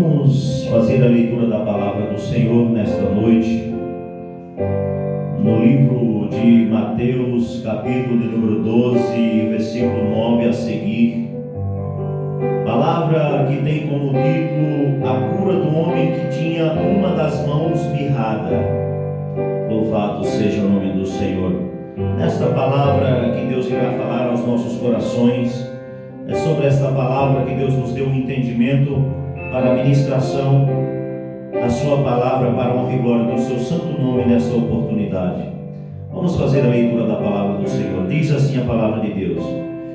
Vamos fazer a leitura da palavra do Senhor nesta noite, no livro de Mateus, capítulo de número 12, versículo 9 a seguir. Palavra que tem como título a cura do homem que tinha uma das mãos mirrada. Louvado seja o nome do Senhor. Nesta palavra que Deus irá falar aos nossos corações, é sobre esta palavra que Deus nos deu um entendimento para a ministração da sua palavra, para a honra e glória do seu santo nome nessa oportunidade. Vamos fazer a leitura da palavra do Senhor. Diz assim a palavra de Deus: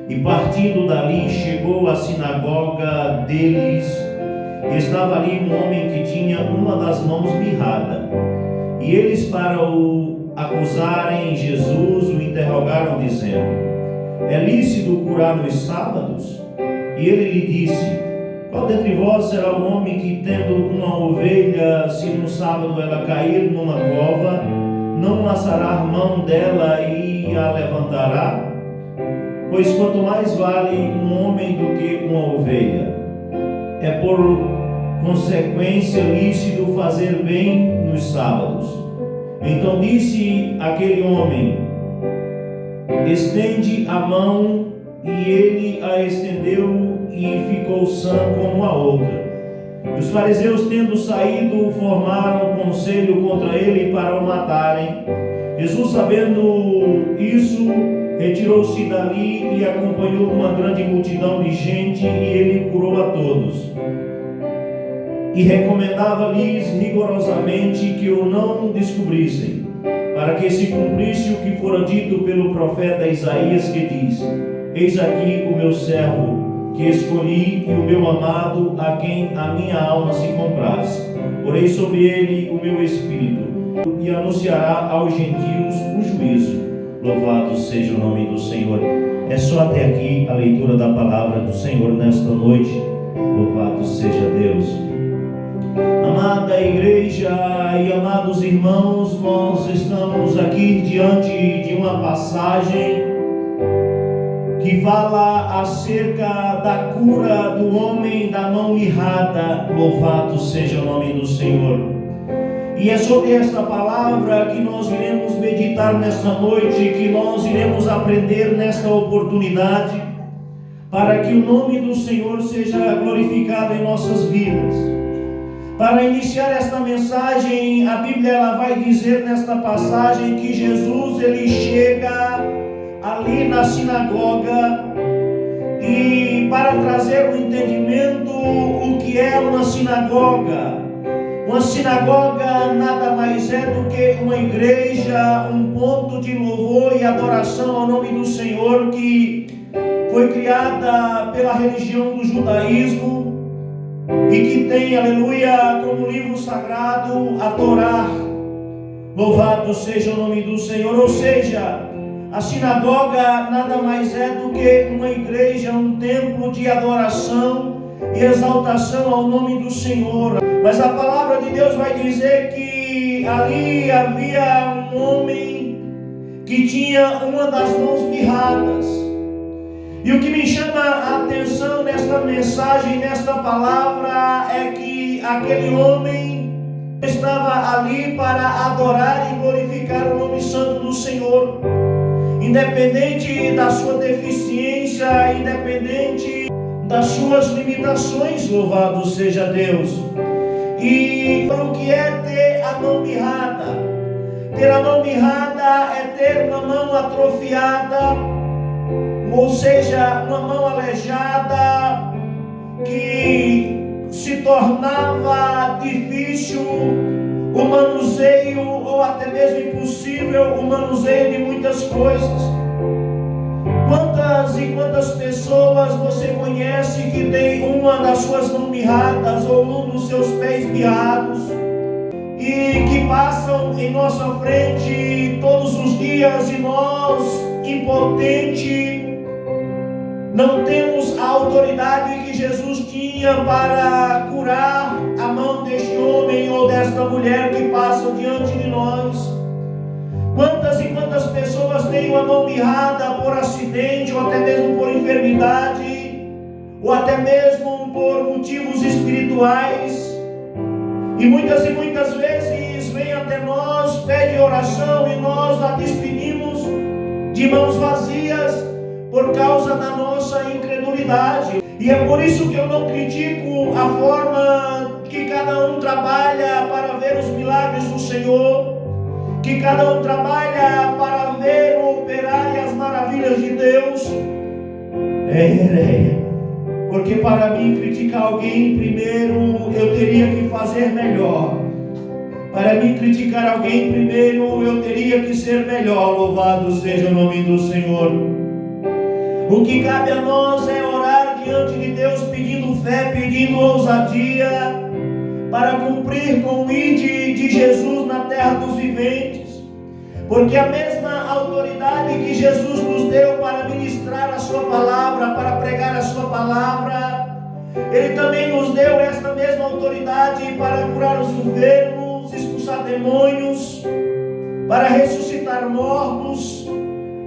e partindo dali chegou à sinagoga deles, e estava ali um homem que tinha uma das mãos mirrada. E eles, para o acusarem Jesus, o interrogaram dizendo: é lícito curar nos sábados? E ele lhe disse: qual dentre vós será o homem que, tendo uma ovelha, se no sábado ela cair numa cova, não lançará a mão dela e a levantará? Pois quanto mais vale um homem do que uma ovelha. É por consequência lícito fazer bem nos sábados. Então disse aquele homem: estende a mão. E ele a estendeu e ficou sã como a outra. E os fariseus, tendo saído, formaram conselho contra ele para o matarem. Jesus, sabendo isso, retirou-se dali e acompanhou uma grande multidão de gente, e ele curou a todos. E recomendava-lhes rigorosamente que o não descobrissem, para que se cumprisse o que fora dito pelo profeta Isaías, que diz: eis aqui o meu servo, que escolhi, e o meu amado, a quem a minha alma se compraz. Porei sobre ele o meu espírito, e anunciará aos gentios o juízo. Louvado seja o nome do Senhor. É só até aqui a leitura da palavra do Senhor nesta noite. Louvado seja Deus. Amada igreja e amados irmãos, nós estamos aqui diante de uma passagem que fala acerca da cura do homem da mão mirrada. Louvado seja o nome do Senhor. E é sobre esta palavra que nós iremos meditar nesta noite, que nós iremos aprender nesta oportunidade, para que o nome do Senhor seja glorificado em nossas vidas. Para iniciar esta mensagem, a Bíblia ela vai dizer nesta passagem que Jesus ele chega ali na sinagoga, e para trazer o entendimento o que é uma sinagoga. Uma sinagoga nada mais é do que uma igreja, um ponto de louvor e adoração ao nome do Senhor, que foi criada pela religião do judaísmo e que tem, aleluia, como livro sagrado a Torá. Louvado seja o nome do Senhor. Ou seja, a sinagoga nada mais é do que uma igreja, um templo de adoração e exaltação ao nome do Senhor. Mas a palavra de Deus vai dizer que ali havia um homem que tinha uma das mãos mirradas. E o que me chama a atenção nesta mensagem, nesta palavra, é que aquele homem estava ali para adorar e glorificar o nome santo do Senhor. Independente da sua deficiência, independente das suas limitações, louvado seja Deus. E o que é ter a mão mirrada? Ter a mão mirrada é ter uma mão atrofiada, ou seja, uma mão aleijada, que se tornava difícil o manuseio, ou até mesmo impossível o manuseio de muitas coisas. Quantas e quantas pessoas você conhece que tem uma das suas mãos mirradas ou um dos seus pés mirrados e que passam em nossa frente todos os dias, e nós, impotentes, não temos a autoridade que Jesus tinha para curar a mão deste homem ou desta mulher que passam diante de nós. Quantas e quantas pessoas têm uma mão mirrada por acidente ou até mesmo por enfermidade, ou até mesmo por motivos espirituais. E muitas vezes vem até nós, pede oração e nós a despedimos de mãos vazias por causa da nossa incredulidade. E é por isso que eu não critico a forma que cada um trabalha para ver os milagres do Senhor, que cada um trabalha para ver o operar e as maravilhas de Deus. Porque para mim criticar alguém, primeiro eu teria que fazer melhor. Para mim criticar alguém, primeiro eu teria que ser melhor. Louvado seja o nome do Senhor. O que cabe a nós é orar diante de Deus, pedindo fé, pedindo ousadia, para cumprir com o ID de Jesus na terra dos viventes. Porque a mesma autoridade que Jesus nos deu para ministrar a sua palavra, para pregar a sua palavra, Ele também nos deu esta mesma autoridade para curar os enfermos, expulsar demônios, para ressuscitar mortos.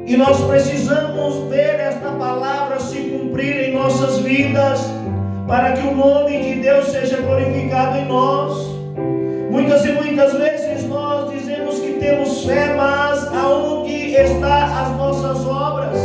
E nós precisamos ver esta palavra se cumprir em nossas vidas, para que o nome de Deus seja glorificado em nós. Muitas vezes nós dizemos que temos fé, mas aonde estão as nossas obras?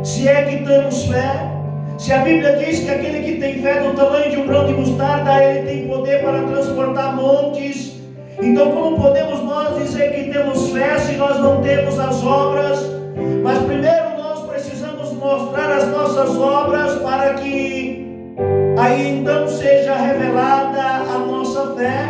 Se é que temos fé, se a Bíblia diz que aquele que tem fé do tamanho de um grão de mostarda, ele tem poder para transportar montes. Então como podemos nós dizer que temos fé se nós não temos as obras? Mas primeiro nós precisamos mostrar as nossas obras para que aí então seja revelada a nossa fé.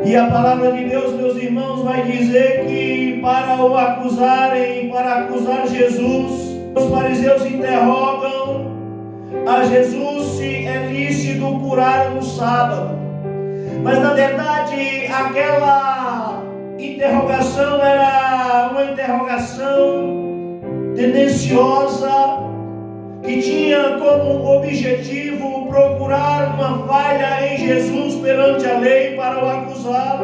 E a palavra de Deus, meus irmãos, vai dizer que para o acusarem, para acusar Jesus, os fariseus interrogam a Jesus se é lícito curar no sábado. Mas na verdade aquela interrogação era uma interrogação tendenciosa, que tinha como objetivo procurar uma falha em Jesus perante a lei para o acusar.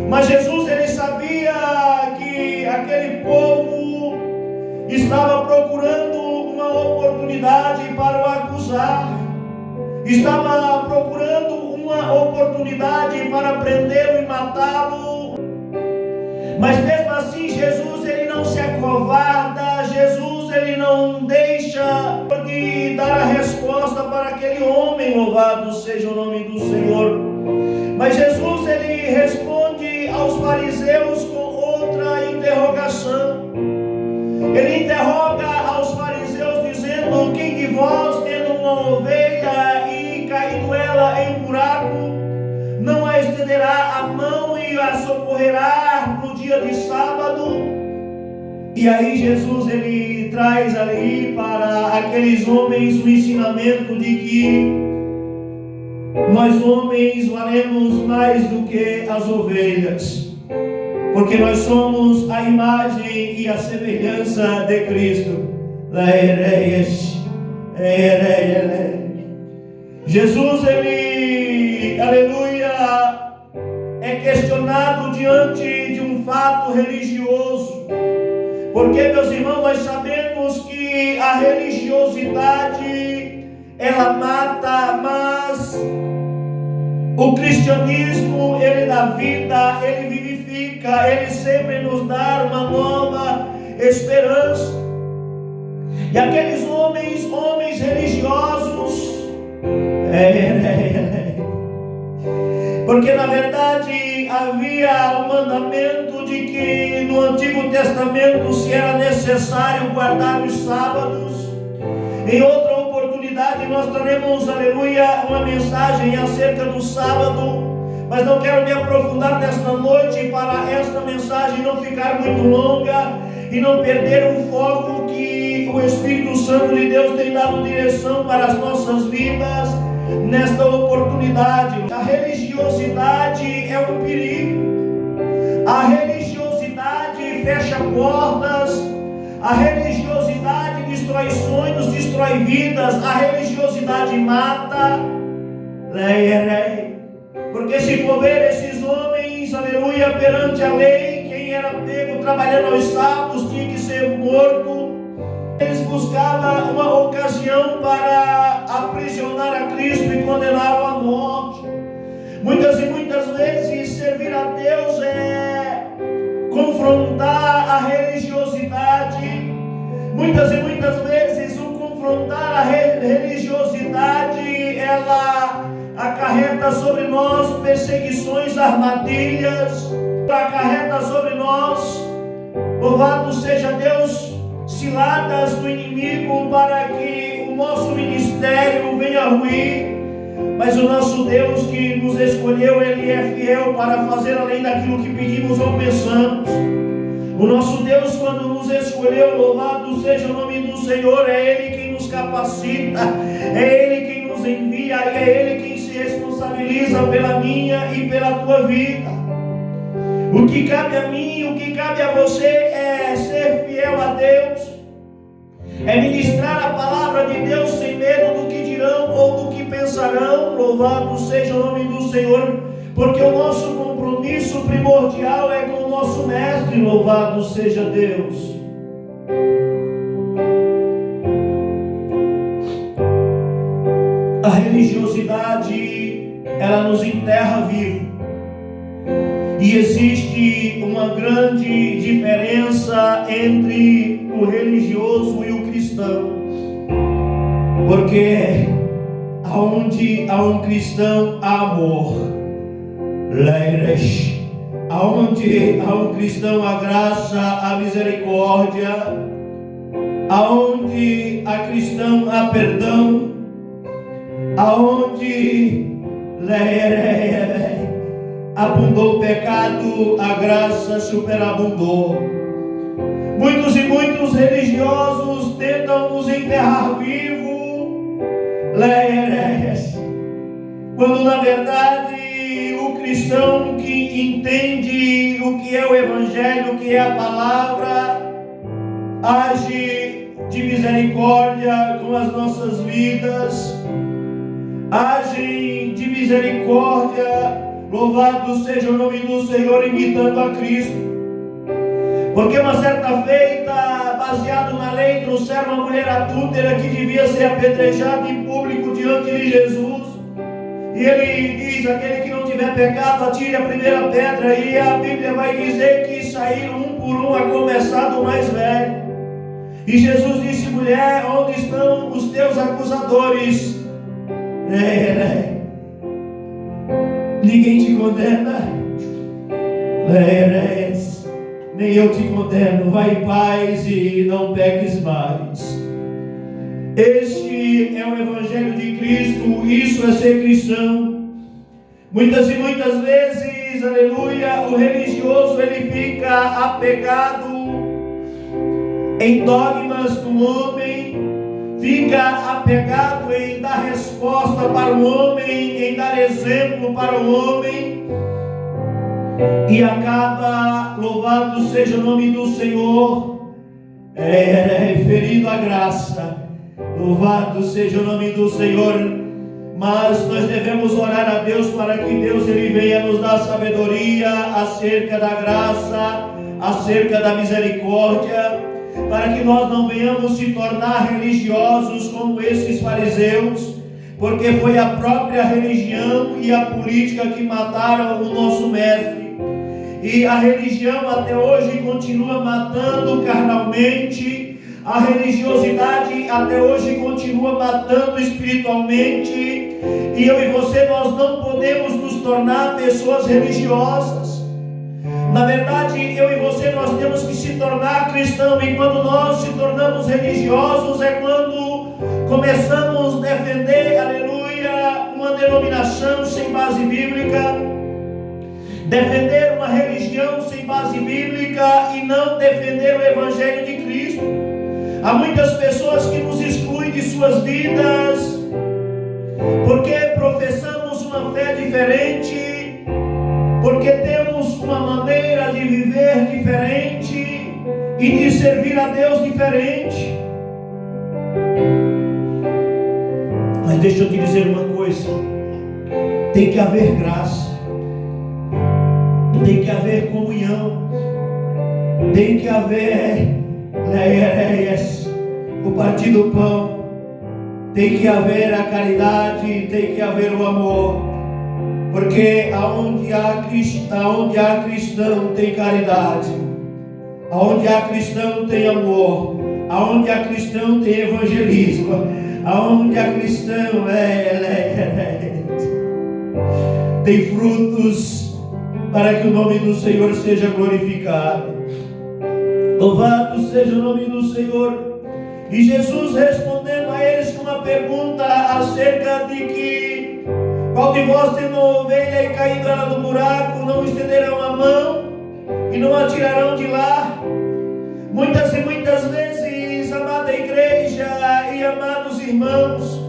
Mas Jesus, ele sabia que aquele povo estava procurando uma oportunidade para o acusar, estava procurando uma oportunidade para prendê-lo e matá-lo. Mas mesmo assim Jesus, ele não se acovarda, Jesus, ele não deixa de dar a resposta para aquele homem. Louvado seja o nome do Senhor. Mas Jesus, ele responde aos fariseus com outra interrogação. Ele interroga aos fariseus dizendo: quem de vós, tendo uma ovelha e caindo ela em um buraco, não a estenderá a mão e a socorrerá no dia de sábado? E aí Jesus, ele traz ali para aqueles homens o ensinamento de que nós homens valemos mais do que as ovelhas, porque nós somos a imagem e a semelhança de Cristo. Jesus, ele, aleluia, é questionado diante de um fato religioso. Porque, meus irmãos, nós sabemos que a religiosidade, ela mata, mas o cristianismo, ele dá vida, ele vivifica, ele sempre nos dá uma nova esperança. E aqueles homens religiosos, porque na verdade havia um mandamento de que no Antigo Testamento se era necessário guardar os sábados. Em outra oportunidade nós traremos, aleluia, uma mensagem acerca do sábado, mas não quero me aprofundar nesta noite para esta mensagem não ficar muito longa e não perder o foco que o Espírito Santo de Deus tem dado direção para as nossas vidas nesta oportunidade. A religiosidade é um perigo. A religiosidade fecha portas. A religiosidade destrói sonhos, destrói vidas. A religiosidade mata. Porque se for ver esses homens, aleluia, perante a lei, quem era pego trabalhando aos sábados tinha que ser morto. Eles buscavam uma ocasião para aprisionar a Cristo e condená-lo à morte. Muitas e muitas vezes servir a Deus é confrontar a religiosidade. Muitas e muitas vezes o confrontar a religiosidade, ela acarreta sobre nós perseguições, armadilhas, acarreta sobre nós, louvado seja Deus, ciladas do inimigo para que o nosso ministério venha a ruir. Mas o nosso Deus que nos escolheu, Ele é fiel para fazer além daquilo que pedimos ou pensamos. O nosso Deus, quando nos escolheu, louvado seja o nome do Senhor, é Ele quem nos capacita, é Ele quem nos envia, e é Ele quem se responsabiliza pela minha e pela tua vida. O que cabe a mim, o que cabe a você é ser fiel a Deus, é ministrar a palavra de Deus sem medo do que dirão ou do que pensarão. Louvado seja o nome do Senhor, porque o nosso compromisso primordial é com o nosso Mestre. Louvado seja Deus. A religiosidade, ela nos enterra vivo. E existe uma grande diferença entre o religioso e o cristão. Porque aonde há um cristão, há amor. Aonde há um cristão, há graça, há misericórdia. Aonde há cristão, há perdão. Aonde abundou o pecado, a graça superabundou. Muitos e muitos religiosos tentam nos enterrar vivo, quando na verdade o cristão que entende o que é o Evangelho, o que é a palavra, age de misericórdia com as nossas vidas, age de misericórdia. Louvado seja o nome do Senhor, imitando a Cristo. Porque uma certa feita, baseado na lei, trouxeram uma mulher adúltera que devia ser apedrejada em público diante de Jesus. E ele diz: aquele que não tiver pecado, atire a primeira pedra. E a Bíblia vai dizer que saíram um por um, a começar do mais velho. E Jesus disse: mulher, onde estão os teus acusadores? Ninguém te condena, nem eu te condeno. Vai em paz e não peques mais. Este é o Evangelho de Cristo, isso é ser cristão. Muitas e muitas vezes, aleluia, o religioso ele fica apegado em dogmas do homem, fica apegado em dar resposta para o homem, em dar exemplo para o homem, e acaba, louvado seja o nome do Senhor, ferindo a graça. Louvado seja o nome do Senhor. Mas nós devemos orar a Deus para que Deus ele venha nos dar sabedoria acerca da graça, acerca da misericórdia, para que nós não venhamos se tornar religiosos como esses fariseus, porque foi a própria religião e a política que mataram o nosso mestre. E a religião até hoje continua matando carnalmente, a religiosidade até hoje continua matando espiritualmente, e eu e você, nós não podemos nos tornar pessoas religiosas. Na verdade, eu e você, nós temos que se tornar cristão, e quando nós se tornamos religiosos é quando começamos a defender, aleluia, uma denominação sem base bíblica, defender uma religião sem base bíblica e não defender o Evangelho de Cristo. Há muitas pessoas que nos excluem de suas vidas porque professamos uma fé diferente, porque temos uma maneira de viver diferente e de servir a Deus diferente. Mas deixa eu te dizer uma coisa: tem que haver graça, tem que haver comunhão, tem que haver o partir do pão, tem que haver a caridade, tem que haver o amor, porque aonde há cristão tem caridade, aonde há cristão tem amor, aonde há cristão tem evangelismo, aonde há cristão tem frutos para que o nome do Senhor seja glorificado. Louvado seja o nome do Senhor. E Jesus respondendo a eles com uma pergunta acerca de que qual de vós tendo uma ovelha e caindo ela no buraco, não estenderão a mão e não a tirarão de lá? Muitas e muitas vezes, amada igreja e amados irmãos,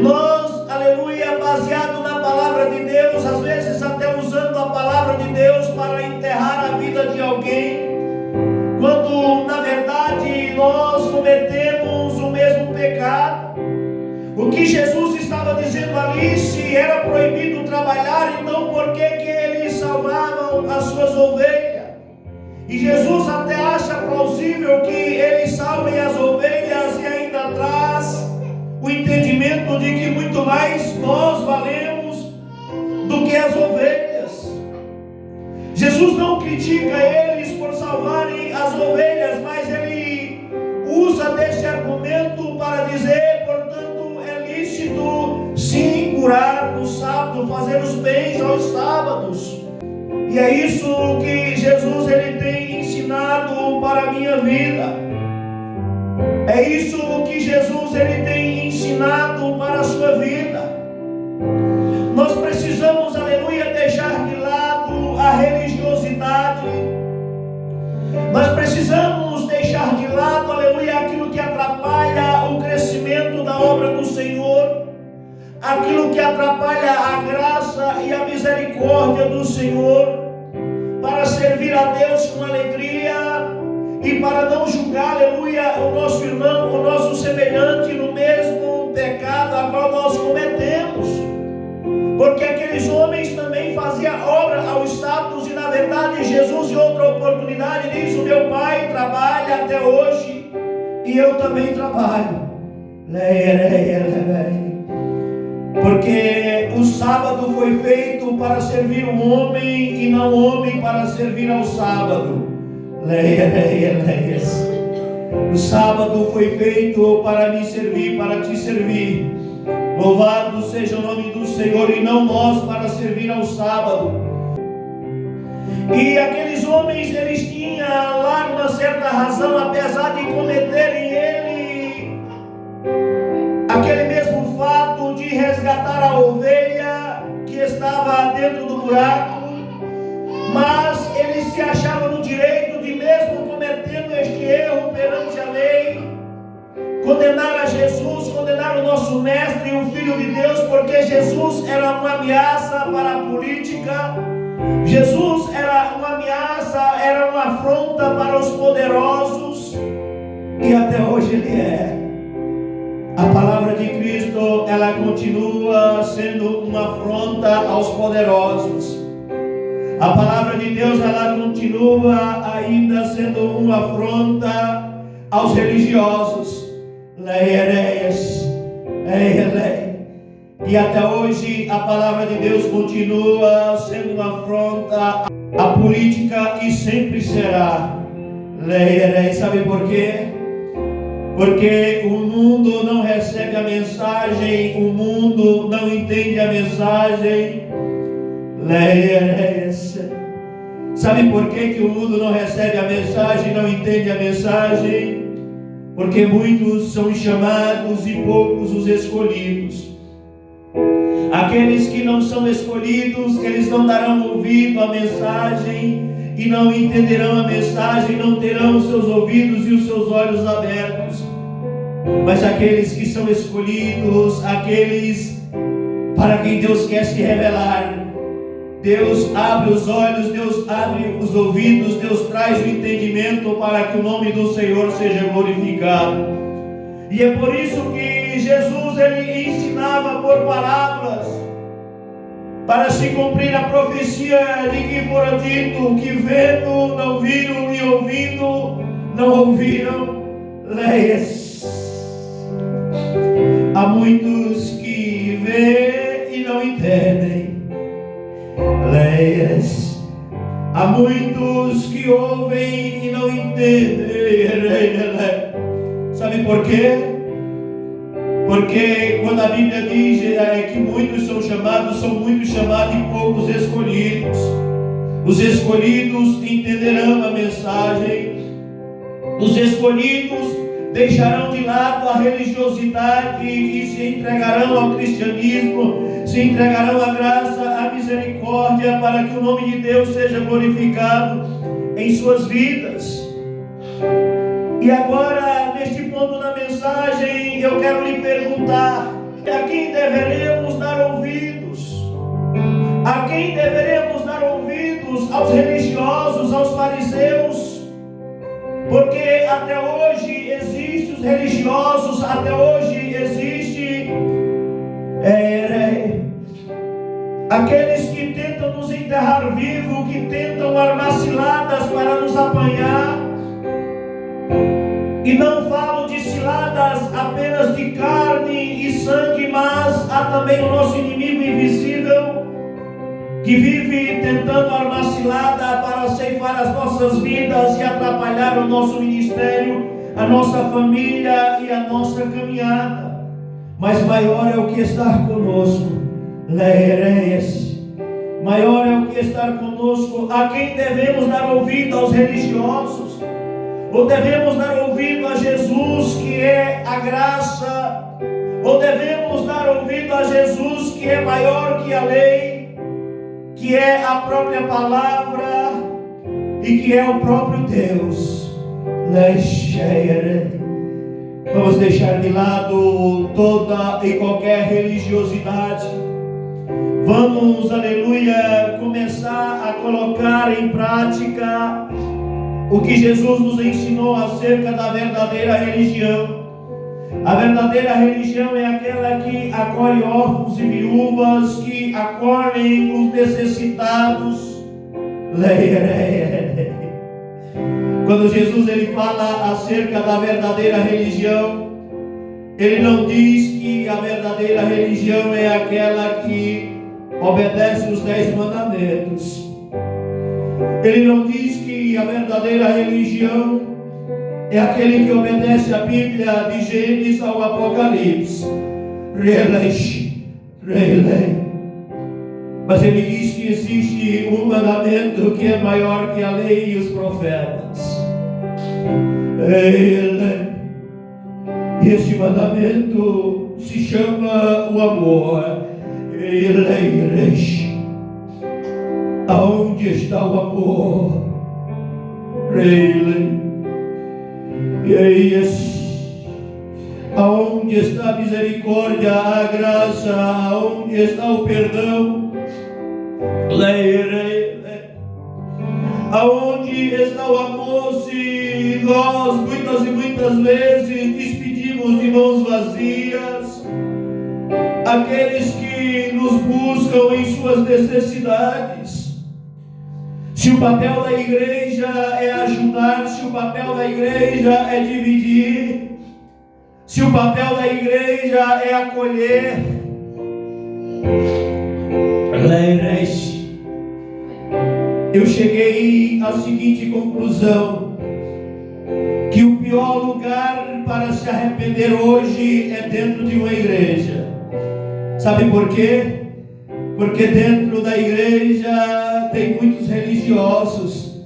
nós, aleluia, baseado na palavra de Deus, às vezes até usando a palavra de Deus para enterrar a vida de alguém, quando na verdade nós cometemos o mesmo pecado. O que Jesus estava dizendo ali, se era proibido trabalhar, então por que eles salvavam as suas ovelhas? E Jesus até acha plausível que eles salvem as ovelhas e ainda traz o entendimento de que muito mais nós valemos do que as ovelhas. Jesus não critica eles por salvarem as ovelhas, mas ele usa desse argumento para dizer, portanto, é lícito sim curar no sábado, fazer os bens aos sábados. E é isso que Jesus ele tem ensinado para a minha vida. É isso que Jesus ele tem ensinado para a sua vida. Nós precisamos, aleluia, deixar de lado a religiosidade. Nós precisamos deixar de lado, aleluia, aquilo que atrapalha o crescimento da obra do Senhor, aquilo que atrapalha a graça e a misericórdia do Senhor, para servir a Deus com alegria e para não julgar, aleluia, o nosso irmão, o nosso semelhante no mesmo pecado a qual nós cometemos. Porque aqueles homens também faziam obra aos sábados e na verdade Jesus em outra oportunidade diz, o meu pai trabalha até hoje e eu também trabalho. Porque o sábado foi feito para servir o homem e não o homem para servir ao sábado. O sábado foi feito para me servir, para te servir. Louvado seja o nome do Senhor e não nós para servir ao sábado. E aqueles homens, eles tinham lá uma certa razão, apesar de cometerem aquele mesmo fato de resgatar a ovelha que estava dentro do buraco, mas eles se achavam no direito de, mesmo cometendo este erro perante a lei, condenar a Jesus, condenar o nosso mestre e o Filho de Deus, porque Jesus era uma ameaça para a política, Jesus era uma ameaça, era uma afronta para os poderosos, e até hoje ele é. A palavra de Cristo, ela continua sendo uma afronta aos poderosos. A palavra de Deus, ela continua ainda sendo uma afronta aos religiosos. E até hoje a palavra de Deus continua sendo uma afronta à política e sempre será. Sabe por quê? Porque o mundo não recebe a mensagem, o mundo não entende a mensagem. Sabe por que o mundo não recebe a mensagem, não entende a mensagem? Porque muitos são chamados e poucos os escolhidos. Aqueles que não são escolhidos, eles não darão ouvido à mensagem e não entenderão a mensagem, não terão os seus ouvidos e os seus olhos abertos. Mas aqueles que são escolhidos, aqueles para quem Deus quer se revelar, Deus abre os olhos, Deus abre os ouvidos, Deus traz o entendimento para que o nome do Senhor seja glorificado. E é por isso que Jesus ele ensinava por parábolas, para se cumprir a profecia de que fora dito, que vendo não viram e ouvindo não ouviram. Leias. Há muitos que veem e não entendem. Leias. Há muitos que ouvem e não entendem. Sabe por quê? Porque quando a Bíblia diz que muitos são muitos chamados e poucos escolhidos. Os escolhidos entenderão a mensagem. Os escolhidos deixarão de lado a religiosidade e se entregarão ao cristianismo, se entregarão à graça, à misericórdia, para que o nome de Deus seja glorificado em suas vidas. E agora, neste ponto da mensagem, eu quero lhe perguntar: a quem deveremos dar ouvidos? A quem deveremos dar ouvidos? Aos religiosos, aos fariseus? Porque até hoje existem os religiosos, até hoje existe aqueles que tentam nos enterrar vivo, que tentam armar ciladas para nos apanhar. E não falo de ciladas apenas de carne e sangue, mas há também o nosso inimigo invisível, que vive tentando armar cilada para ceifar as nossas vidas e atrapalhar o nosso ministério, a nossa família e a nossa caminhada. Mas maior é o que está conosco. Leireias. Maior é o que está conosco. A quem devemos dar ouvido? Aos religiosos? Ou devemos dar ouvido a Jesus, que é a graça? Ou devemos dar ouvido a Jesus, que é maior que a lei, que é a própria palavra e que é o próprio Deus? Vamos deixar de lado toda e qualquer religiosidade. Vamos, aleluia, começar a colocar em prática o que Jesus nos ensinou acerca da verdadeira religião. A verdadeira religião é aquela que acolhe órfãos e viúvas, que acolhem os necessitados. Quando Jesus ele fala acerca da verdadeira religião, ele não diz que a verdadeira religião é aquela que obedece os 10 mandamentos. Ele não diz que a verdadeira religião é aquele que obedece a Bíblia de Gênesis ao Apocalipse. Mas ele diz que existe um mandamento que é maior que a lei e os profetas. E este mandamento se chama o amor. Aonde está o amor? Aonde está a misericórdia, a graça? Aonde está o perdão? Aonde está o amor? Se nós muitas e muitas vezes despedimos de mãos vazias aqueles que nos buscam em suas necessidades. Se o papel da igreja é ajudar, se o papel da igreja é dividir, se o papel da igreja é acolher, eu cheguei à seguinte conclusão: que o pior lugar para se arrepender hoje é dentro de uma igreja. Sabe por quê? Porque dentro da igreja tem muitos religiosos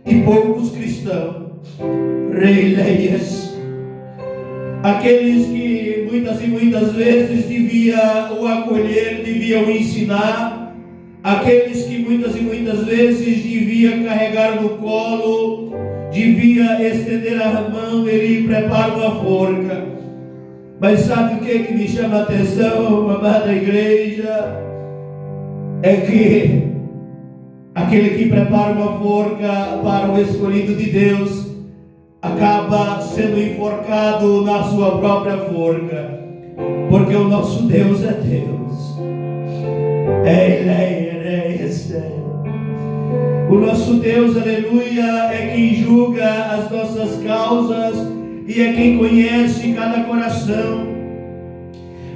e poucos cristãos. Aqueles que muitas e muitas vezes deviam o acolher, deviam ensinar, aqueles que muitas e muitas vezes deviam carregar no colo, devia estender a mão, ele prepara uma forca. Mas sabe o que me chama a atenção, amada igreja? É que aquele que prepara uma forca para o escolhido de Deus acaba sendo enforcado na sua própria forca, porque o nosso Deus é Deus. O nosso Deus, aleluia, é quem julga as nossas causas e é quem conhece cada coração.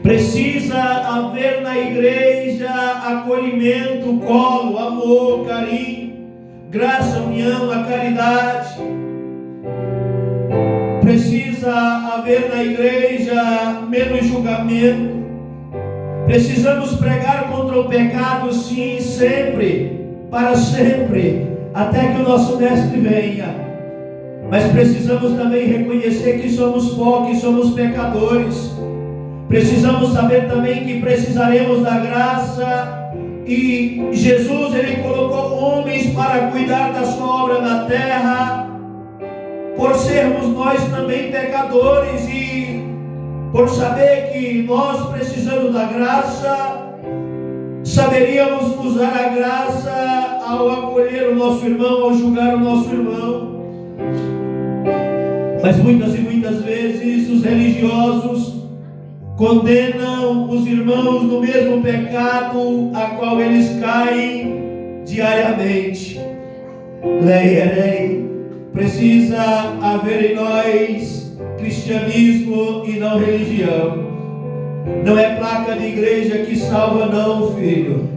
Precisa haver na igreja acolhimento, colo, amor, carinho, graça, união, a caridade. Precisa haver na igreja menos julgamento. Precisamos pregar contra o pecado, sim, sempre, para sempre, até que o nosso mestre venha. Mas precisamos também reconhecer que somos pó, que somos pecadores. Precisamos saber também que precisaremos da graça, e Jesus, Ele colocou homens para cuidar da sua obra na terra, por sermos nós também pecadores, e por saber que nós precisamos da graça, saberíamos usar a graça ao acolher o nosso irmão, ao julgar o nosso irmão. Mas muitas e muitas vezes os religiosos condenam os irmãos no mesmo pecado a qual eles caem diariamente. Lei, precisa haver em nós cristianismo e não religião. Não é placa de igreja que salva, não, filho.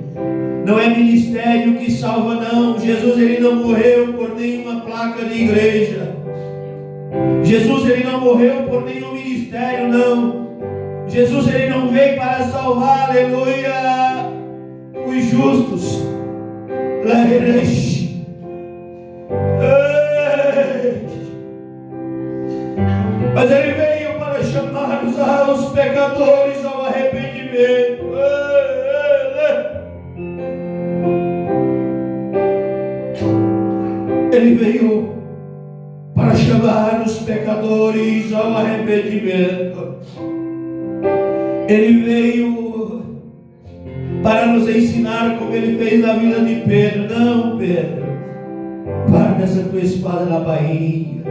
Não é ministério que salva, não. Jesus, Ele não morreu por nenhuma placa de igreja. Jesus, Ele não morreu por nenhum ministério, não. Jesus, Ele não veio para salvar, aleluia, os justos. Mas Ele veio para chamar os pecadores ao arrependimento. Ele veio para chamar os pecadores ao arrependimento. Ele veio para nos ensinar como Ele fez na vida de Pedro. Não, Pedro, guarda essa tua espada na bainha,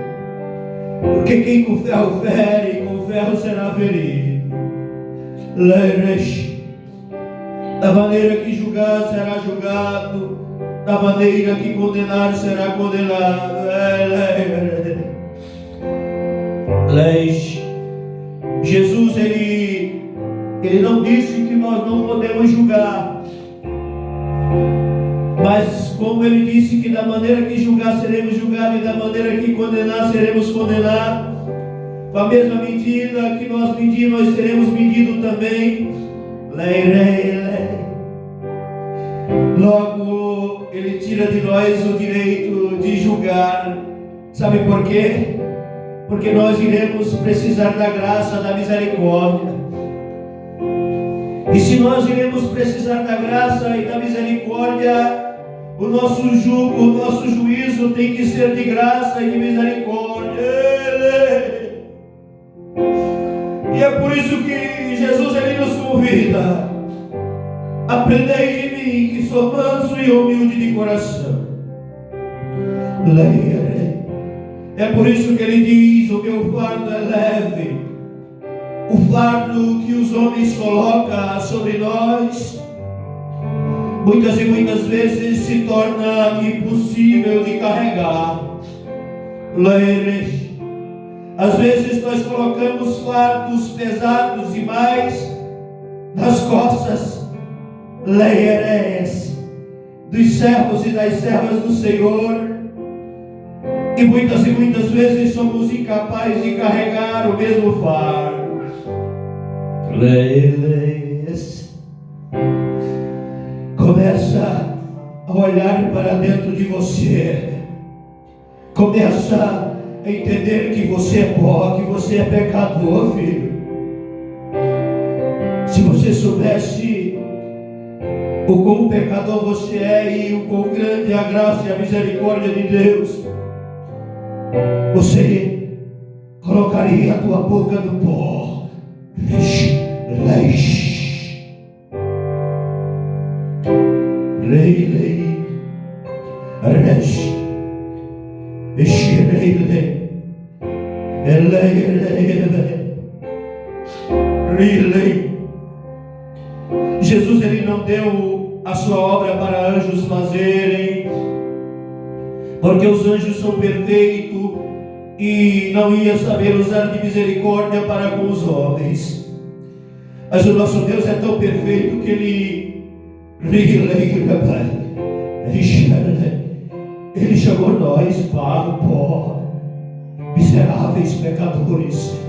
porque quem com ferro fere, com ferro será ferido. Da maneira que julgar, será julgado. Da maneira que condenar, será condenado. Jesus, Ele não disse que nós não podemos julgar, mas como Ele disse que da maneira que julgar seremos julgados, e da maneira que condenar seremos condenados, com a mesma medida que nós medimos, nós seremos medidos também. Logo, Ele tira de nós o direito de julgar. Sabe por quê? Porque nós iremos precisar da graça, da misericórdia. E se nós iremos precisar da graça e da misericórdia, o nosso jugo, o nosso juízo tem que ser de graça e de misericórdia. E é por isso que Jesus, Ele nos convida: aprendei de mim, que sou manso e humilde de coração. É por isso que Ele diz: o meu fardo é leve. O fardo que os homens colocam sobre nós, muitas e muitas vezes se torna impossível de carregar. Às vezes nós colocamos fardos pesados demais nas costas dos servos e das servas do Senhor, e muitas vezes somos incapazes de carregar o mesmo fardo. Começa a olhar para dentro de você. Começa a entender que você é pó, que você é pecador, filho. Se você soubesse o quão pecador você é e o quão grande é a graça e a misericórdia de Deus, você colocaria a tua boca no pó. Jesus, Ele não deu a sua obra para anjos fazerem, porque os anjos são perfeitos e não ia saber usar de misericórdia para com os homens. Mas o nosso Deus é tão perfeito que Ele chamou nós, pó, miseráveis pecadores,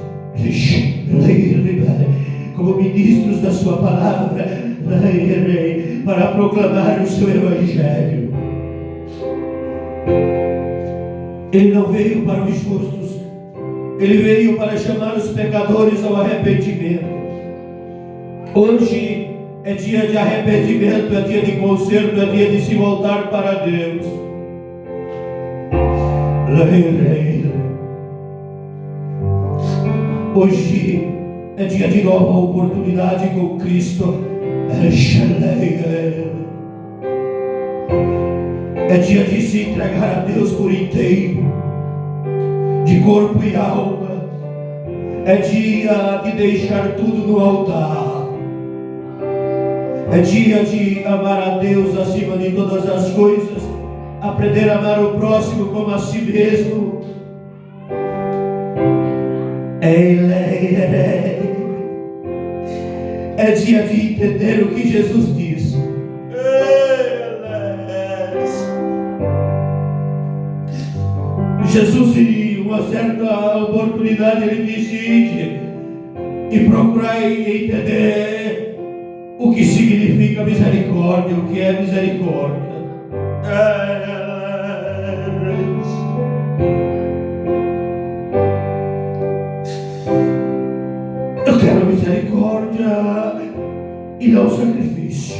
como ministros da sua palavra, para proclamar o seu evangelho. Ele não veio para os justos, Ele veio para chamar os pecadores ao arrependimento. Hoje é dia de arrependimento, é dia de conserto, é dia de se voltar para Deus. Hoje é dia de nova oportunidade com Cristo. É dia de se entregar a Deus por inteiro, de corpo e alma. É dia de deixar tudo no altar. É dia de amar a Deus acima de todas as coisas, aprender a amar o próximo como a si mesmo. É dia de entender o que Jesus diz. Jesus, em uma certa oportunidade, ele disse: e procurai entender o que significa misericórdia, o que é misericórdia. Eu quero misericórdia e não sacrifício.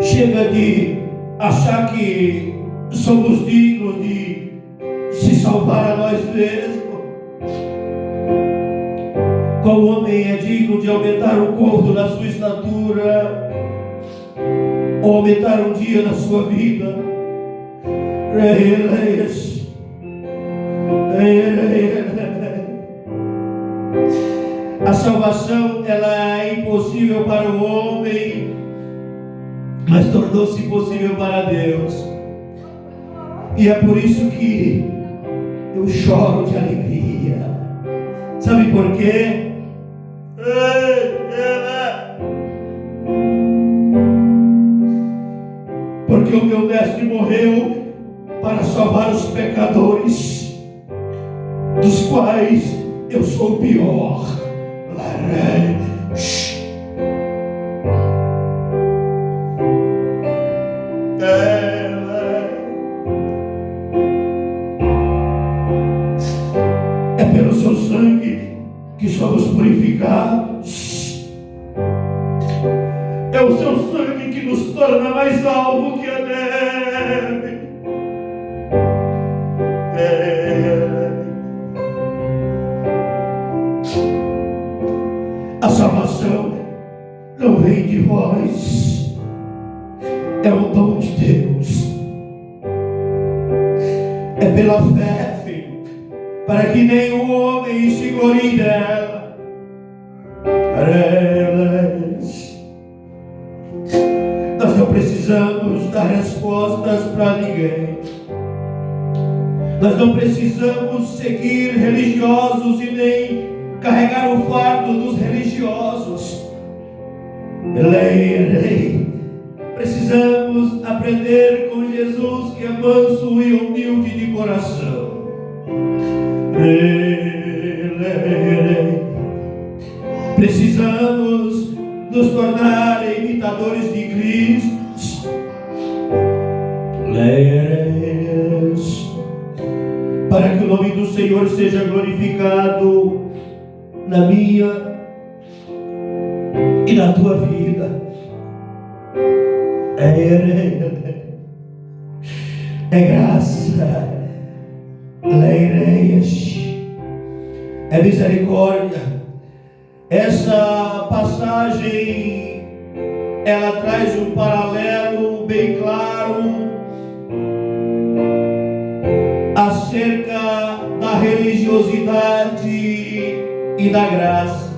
Chega de achar que somos dignos de se salvar a nós mesmos. Qual homem é digno de aumentar um côvado na sua estatura, ou aumentar um dia na sua vida? A salvação, ela é impossível para o homem, mas tornou-se possível para Deus. E é por isso que eu choro de alegria. Sabe por quê? Porque o meu mestre morreu para salvar os pecadores, dos quais eu sou o pior. É pelo seu sangue que somos purificados. É o seu sangue que nos torna mais alvo que a neve. A salvação não vem de vós, é um dom de Deus. É pela fé, filho, para que nenhum homem se glorie dela. Nós não precisamos dar respostas para ninguém. Nós não precisamos seguir religiosos e nem carregar o fardo dos religiosos. Precisamos aprender com Jesus, que é manso e humilde de coração. Precisamos nos tornar imitadores de Cristo. Para que o nome do Senhor seja glorificado na minha e na tua vida. É graça, é misericórdia. Essa passagem, ela traz um paralelo bem claro acerca da religiosidade e da graça.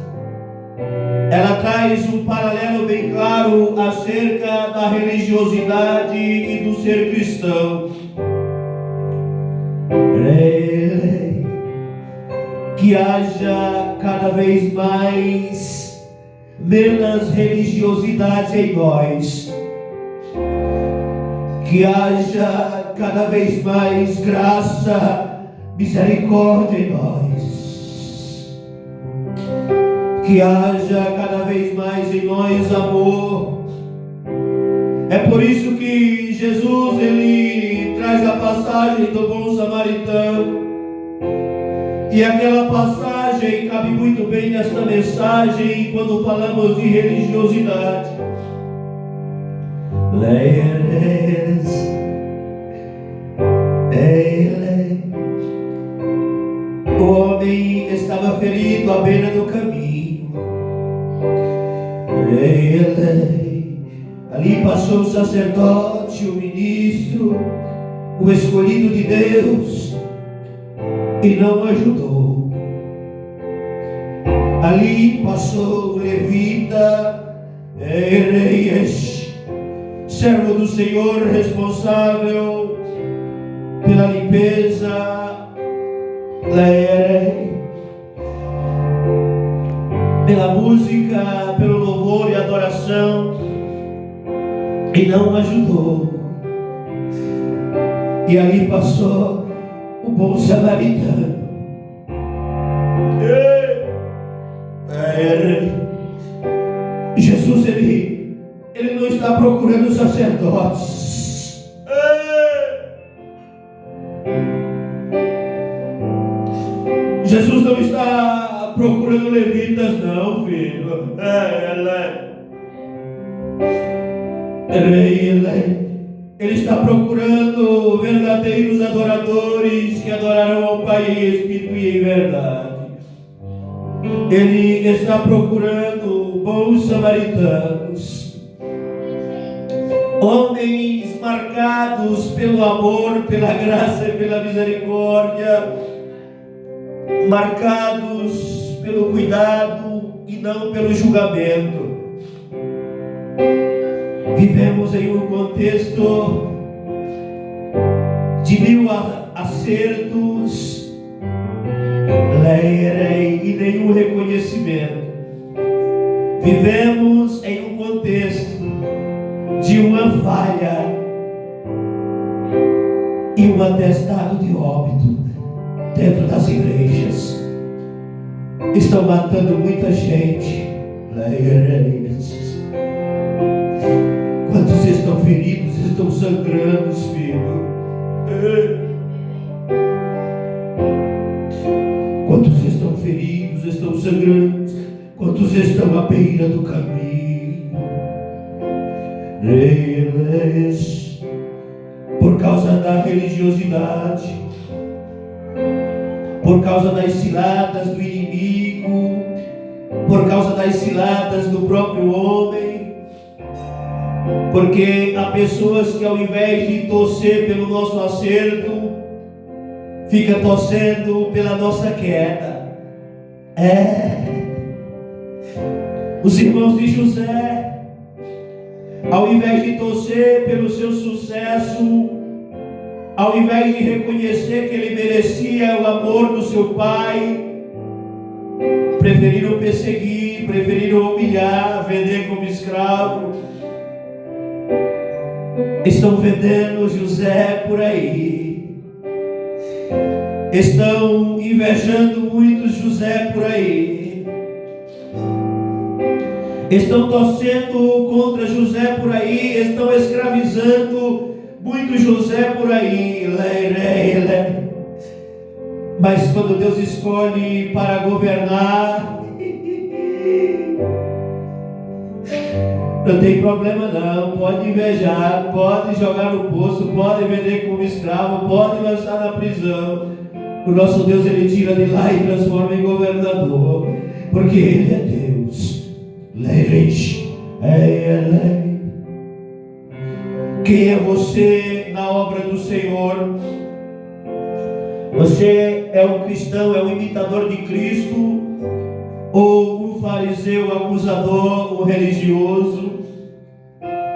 Ela traz um paralelo bem claro acerca da religiosidade e do ser cristão. Que haja cada vez mais menos religiosidade em nós. Que haja cada vez mais graça, misericórdia em nós. Que haja cada vez mais em nós amor. É por isso que Jesus, ele traz a passagem do bom samaritano. E aquela passagem cabe muito bem nesta mensagem quando falamos de religiosidade. O homem estava ferido à beira do caminho. Ali passou o sacerdote, o ministro, o escolhido de Deus, e não ajudou. Ali passou o levita, servo do Senhor, responsável pela limpeza, pela música, pelo louvor e adoração, e não ajudou. E ali passou o bom samaritano. Jesus, ele não está procurando sacerdotes. Jesus não está procurando levitas, não, filho. Ele está procurando verdadeiros adoradores que adorarão ao Pai em espírito e em verdade. Ele está procurando bons samaritanos, homens marcados pelo amor, pela graça e pela misericórdia, marcados pelo cuidado e não pelo julgamento. Vivemos em um contexto de mil acertos e nenhum reconhecimento. Vivemos em um contexto de uma falha e um atestado de óbito dentro das igrejas. Estão matando muita gente. Quantos estão feridos, estão sangrando, filho? Quantos estão feridos, estão sangrando? Quantos estão à beira do caminho? Por causa da religiosidade, por causa das ciladas do inimigo, por causa das ciladas do próprio homem. Porque há pessoas que, ao invés de torcer pelo nosso acerto, fica torcendo pela nossa queda. Os irmãos de José, ao invés de torcer pelo seu sucesso, ao invés de reconhecer que ele merecia o amor do seu pai, preferiram perseguir, preferiram humilhar, vender como escravo. Estão vendendo José por aí. Estão invejando muitos José por aí. Estão torcendo contra José por aí. Estão escravizando muitos José por aí. Mas quando Deus escolhe para governar, não tem problema não, pode invejar, pode jogar no poço, pode vender como escravo, pode lançar na prisão. O nosso Deus, ele tira de lá e transforma em governador, porque ele é Deus. Quem é você na obra do Senhor? Você é um cristão, é um imitador de Cristo, ou um fariseu acusador, um religioso?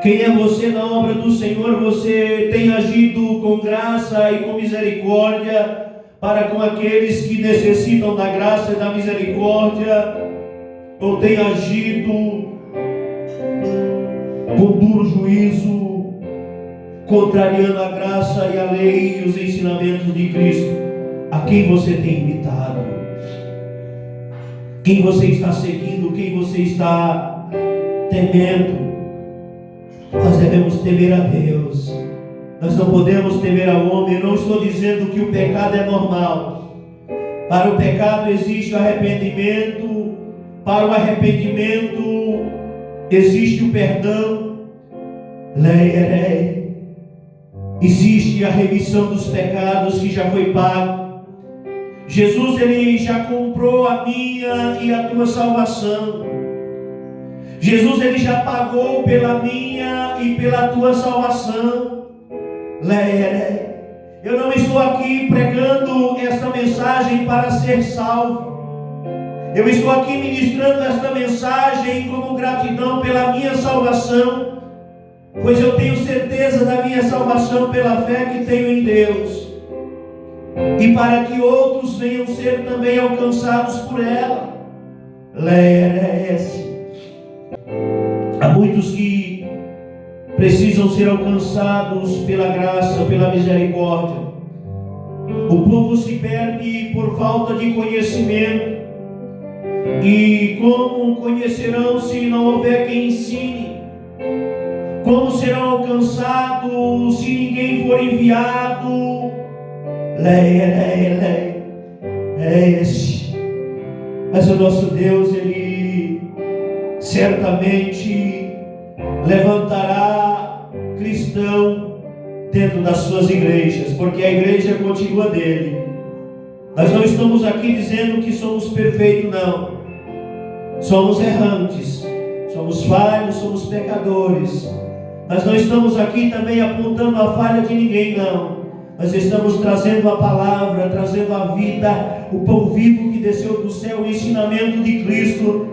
Quem é você na obra do Senhor? Você tem agido com graça e com misericórdia, para com aqueles que necessitam da graça e da misericórdia, ou tem agido com duro juízo, contrariando a graça e a lei e os ensinamentos de Cristo? A quem você tem imitado? Quem você está seguindo? Quem você está temendo? Nós devemos temer a Deus. Nós não podemos temer ao homem. Eu não estou dizendo que o pecado é normal. Para o pecado existe arrependimento. Para o arrependimento existe o perdão. Existe a remissão dos pecados que já foi pago. Jesus, Ele já comprou a minha e a tua salvação. Jesus, Ele já pagou pela minha e pela tua salvação. Eu não estou aqui pregando esta mensagem para ser salvo. Eu estou aqui ministrando esta mensagem como gratidão pela minha salvação, pois eu tenho certeza da minha salvação pela fé que tenho em Deus, e para que outros venham ser também alcançados por ela. Há muitos que precisam ser alcançados pela graça, pela misericórdia. O povo se perde por falta de conhecimento. E como conhecerão se não houver quem ensine? Como serão alcançados se ninguém for enviado? Mas o nosso Deus, Ele certamente levantará cristão dentro das suas igrejas, porque a igreja continua dele. Nós não estamos aqui dizendo que somos perfeitos, não. Somos errantes, somos falhos, somos pecadores. Nós não estamos aqui também apontando a falha de ninguém, não. Nós estamos trazendo a palavra, trazendo a vida, o pão vivo que desceu do céu, o ensinamento de Cristo,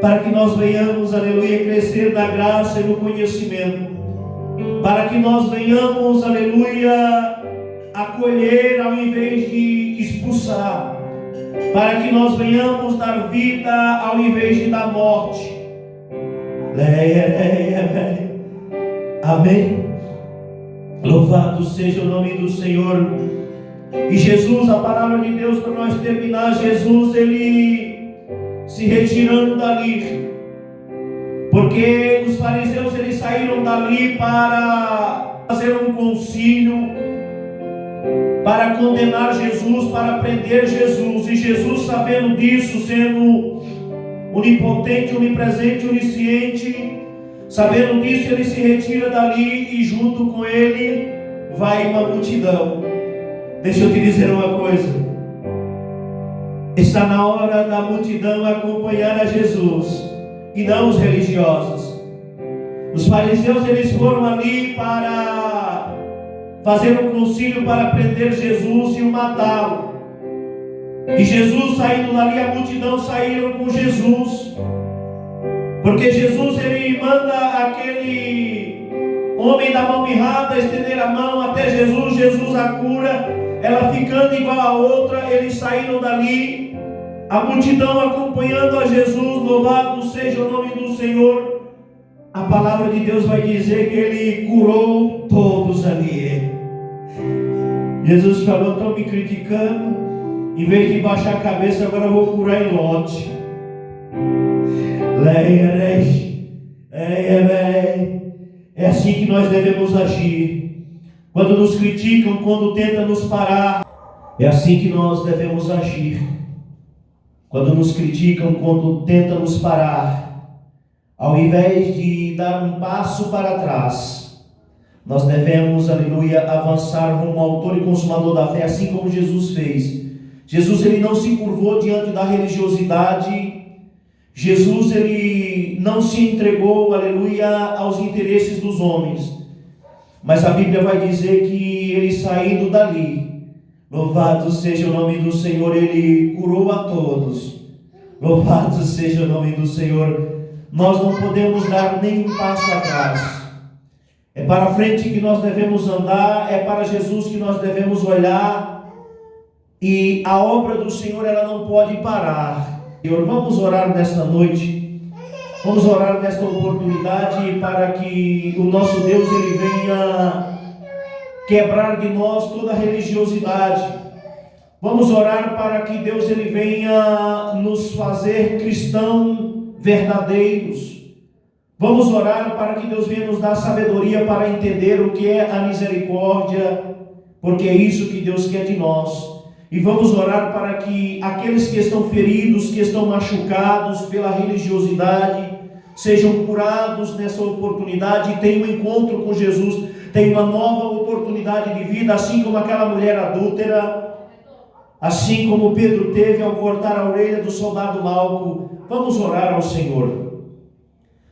para que nós venhamos, aleluia, crescer na graça e no conhecimento, para que nós venhamos, aleluia, acolher ao invés de expulsar, para que nós venhamos dar vida ao invés de dar morte. Amém. Louvado seja o nome do Senhor. E Jesus, a palavra de Deus, para nós terminar, Jesus, Ele se retirando dali, porque os fariseus, eles saíram dali para fazer um concílio, para condenar Jesus, para prender Jesus. E Jesus, sabendo disso, sendo onipotente, onipresente, onisciente, sabendo disso, Ele se retira dali e junto com Ele vai uma multidão. Deixa eu te dizer uma coisa. Está na hora da multidão acompanhar a Jesus e não os religiosos. Os fariseus, eles foram ali para fazer um concílio para prender Jesus e o matá-lo. E Jesus, saindo dali, a multidão saíram com Jesus, porque Jesus, ele manda aquele homem da mão mirrada estender a mão até Jesus. Jesus a cura, ela ficando igual a outra. Eles saíram dali, a multidão acompanhando a Jesus. Louvado seja o nome do Senhor. A palavra de Deus vai dizer que Ele curou todos ali. Jesus falou: estão me criticando, em vez de baixar a cabeça, agora eu vou curar em lote. É assim que nós devemos agir. Quando nos criticam, quando tentam nos parar, é assim que nós devemos agir. Quando nos criticam, quando tentam nos parar, ao invés de dar um passo para trás, nós devemos, aleluia, avançar rumo ao autor e consumador da fé, assim como Jesus fez. Jesus, ele não se curvou diante da religiosidade. Jesus, ele não se entregou, aleluia, aos interesses dos homens. Mas a Bíblia vai dizer que ele, saindo dali, louvado seja o nome do Senhor, ele curou a todos. Louvado seja o nome do Senhor. Nós não podemos dar nem um passo atrás. É para frente que nós devemos andar, é para Jesus que nós devemos olhar e a obra do Senhor ela não pode parar. Senhor, vamos orar nesta noite, vamos orar nesta oportunidade para que o nosso Deus ele venha quebrar de nós toda a religiosidade. Vamos orar para que Deus ele venha nos fazer cristãos verdadeiros. Vamos orar para que Deus venha nos dar sabedoria para entender o que é a misericórdia, porque é isso que Deus quer de nós. E vamos orar para que aqueles que estão feridos, que estão machucados pela religiosidade, sejam curados nessa oportunidade e tenham um encontro com Jesus, tenham uma nova oportunidade de vida, assim como aquela mulher adúltera, assim como Pedro teve ao cortar a orelha do soldado Malco. Vamos orar ao Senhor.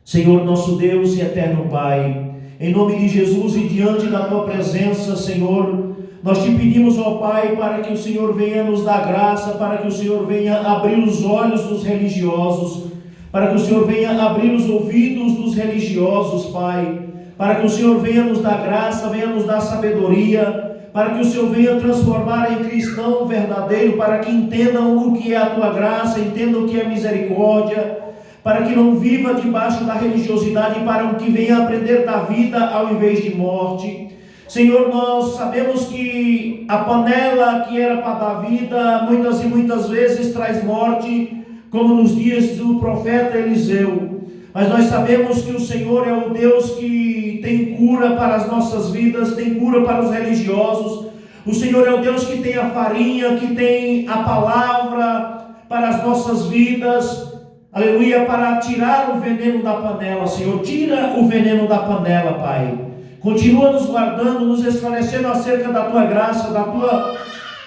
Senhor nosso Deus e eterno Pai, em nome de Jesus e diante da Tua presença, Senhor, nós te pedimos, ó Pai, para que o Senhor venha nos dar graça, para que o Senhor venha abrir os olhos dos religiosos, para que o Senhor venha abrir os ouvidos dos religiosos, Pai, para que o Senhor venha nos dar graça, venha nos dar sabedoria, para que o Senhor venha transformar em cristão verdadeiro, para que entendam o que é a Tua graça, entendam o que é misericórdia, para que não viva debaixo da religiosidade, para que venha aprender da vida ao invés de morte. Senhor, nós sabemos que a panela que era para dar vida, muitas e muitas vezes traz morte, como nos dias do profeta Eliseu. Mas nós sabemos que o Senhor é o Deus que tem cura para as nossas vidas, tem cura para os religiosos. O Senhor é o Deus que tem a farinha, que tem a palavra para as nossas vidas. Aleluia, para tirar o veneno da panela, Senhor. Tira o veneno da panela, Pai. Continua nos guardando, nos esclarecendo acerca da Tua graça, da Tua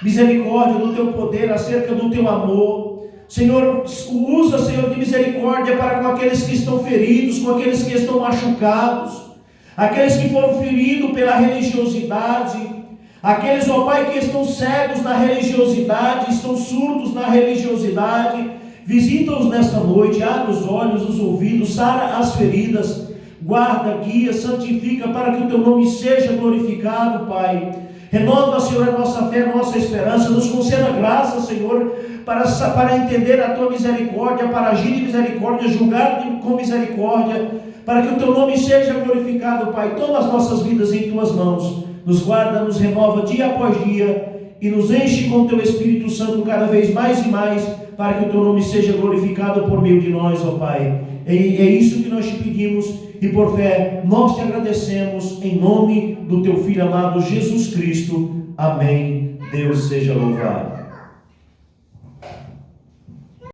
misericórdia, do Teu poder, acerca do Teu amor. Senhor, usa, Senhor, de misericórdia para com aqueles que estão feridos, com aqueles que estão machucados, aqueles que foram feridos pela religiosidade, aqueles, ó Pai, que estão cegos na religiosidade, estão surdos na religiosidade. Visita-os nesta noite, abre os olhos, os ouvidos, sara as feridas, guarda, guia, santifica para que o Teu nome seja glorificado, Pai. Renova, Senhor, a nossa fé, a nossa esperança, nos conceda graça, Senhor, para entender a Tua misericórdia, para agir de misericórdia, julgar com misericórdia, para que o Teu nome seja glorificado, Pai. Toma as nossas vidas em Tuas mãos, nos guarda, nos renova dia após dia e nos enche com o Teu Espírito Santo cada vez mais e mais, para que o Teu nome seja glorificado por meio de nós, ó Pai. É isso que nós te pedimos e por fé nós te agradecemos em nome do Teu Filho amado Jesus Cristo. Amém. Deus seja louvado.